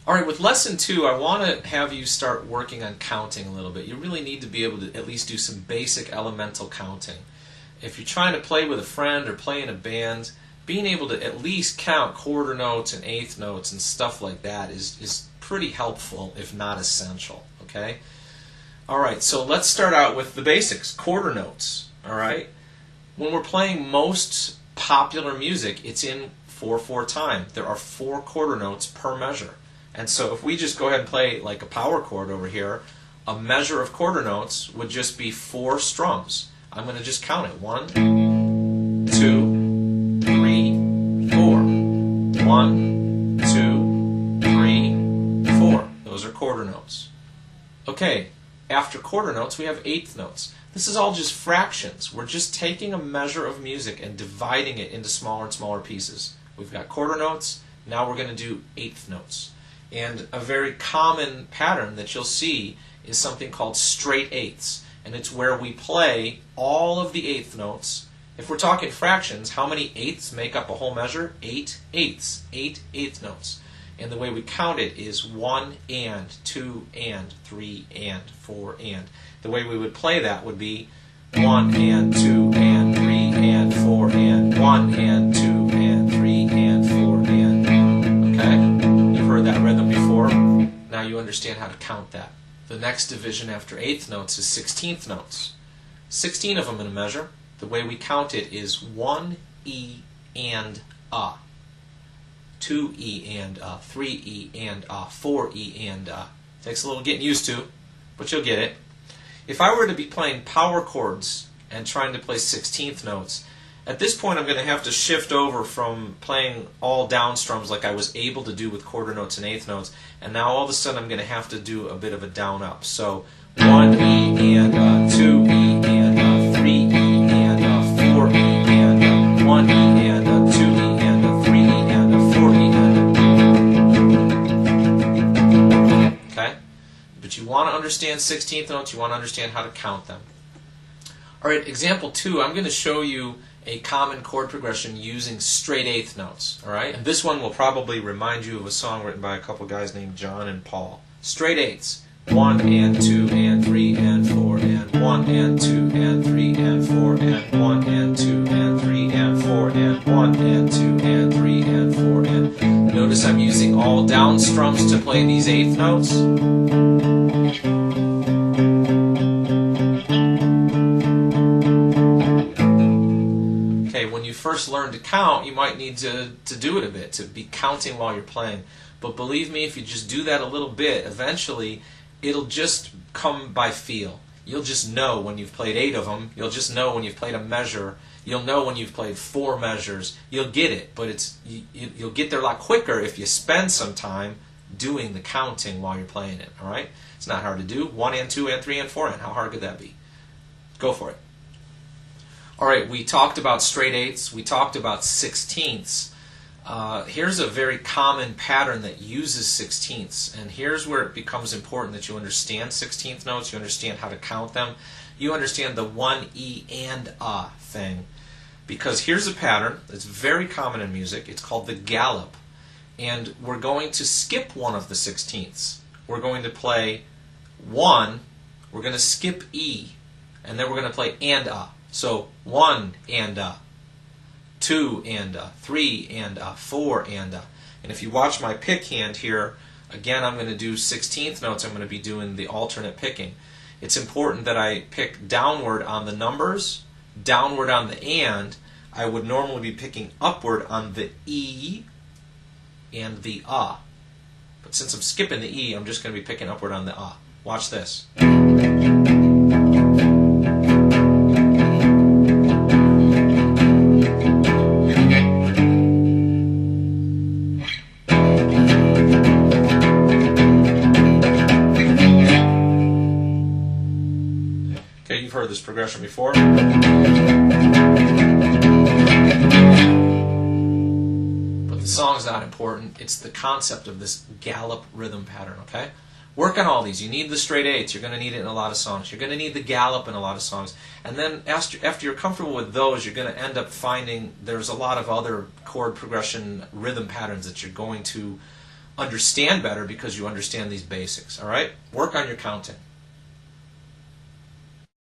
All right, with lesson 2, I want to have you start working on counting a little bit. You really need to be able to at least do some basic elemental counting. If you're trying to play with a friend or play in a band, being able to at least count quarter notes and eighth notes and stuff like that is pretty helpful, if not essential, okay? All right, so let's start out with the basics, quarter notes, all right? When we're playing most popular music, it's in 4/4 time. There are 4 quarter notes per measure. And so if we just go ahead and play like a power chord over here, a measure of quarter notes would just be 4 strums. I'm going to just count it. 1, 2, 3, 4. 1, 2, 3, 4. Those are quarter notes. Okay, after quarter notes we have eighth notes. This is all just fractions. We're just taking a measure of music and dividing it into smaller and smaller pieces. We've got quarter notes, now we're going to do eighth notes. And a very common pattern that you'll see is something called straight eighths. And it's where we play all of the eighth notes. If we're talking fractions, how many eighths make up a whole measure? 8 eighths, 8 eighth notes. And the way we count it is 1 and, 2 and, 3 and, 4 and. The way we would play that would be 1 and, 2 and, 3 and, 4 and, 1 and, 2 and, 3 and, 4 and. Okay? You've heard that rhythm before. Now you understand how to count that. The next division after eighth notes is 16th notes. 16 of them in a measure. The way we count it is 1 E and A. 2 E and A, 3 E and A, 4 E and A. Takes a little getting used to, but you'll get it. If I were to be playing power chords and trying to play 16th notes, at this point I'm going to have to shift over from playing all down strums like I was able to do with quarter notes and eighth notes, and now all of a sudden I'm going to have to do a bit of a down up. So 1 E and A, 2 E and A, 3 E and A, 4 E and A, 1 E and A, 2 E and A, 3 E and A, 4 E and A. Okay? But you want to understand 16th notes, you want to understand how to count them. Alright, example 2, I'm going to show you a common chord progression using straight eighth notes. Alright? And this one will probably remind you of a song written by a couple guys named John and Paul. Straight eighths. 1 and 2 and 3 and 4 and 1 and 2 and 3 and 4 and 1 and 2 and 3 and 4 and 1 and 2 and 3 and 4 and. Notice I'm using all down strums to play these eighth notes. Okay, when you first learn to count, you might need to do it a bit, to be counting while you're playing. But believe me, if you just do that a little bit, eventually it'll just come by feel. You'll just know when you've played 8 of them. You'll just know when you've played a measure. You'll know when you've played 4 measures. You'll get it, but you'll get there a lot quicker if you spend some time doing the counting while you're playing it. All right? It's not hard to do. 1 and 2 and 3 and 4 and. How hard could that be? Go for it. All right, we talked about straight eighths. We talked about sixteenths. Here's a very common pattern that uses sixteenths, and here's where it becomes important that you understand 16th notes, you understand how to count them, you understand the 1 E and A thing. Because here's a pattern that's very common in music. It's called the gallop, and we're going to skip one of the 16ths. We're going to play 1, we're going to skip E, and then we're going to play and A. So 1 and A. 2 and A, 3 and A, 4 and A. And if you watch my pick hand here, again I'm going to do 16th notes. I'm going to be doing the alternate picking. It's important that I pick downward on the numbers, downward on the and. I would normally be picking upward on the E and the A. But since I'm skipping the E, I'm just going to be picking upward on the A. Watch this. You've heard this progression before. But the song's not important. It's the concept of this gallop rhythm pattern, okay? Work on all these. You need the straight eighths. You're going to need it in a lot of songs. You're going to need the gallop in a lot of songs. And then after you're comfortable with those, you're going to end up finding there's a lot of other chord progression rhythm patterns that you're going to understand better because you understand these basics. All right? Work on your counting.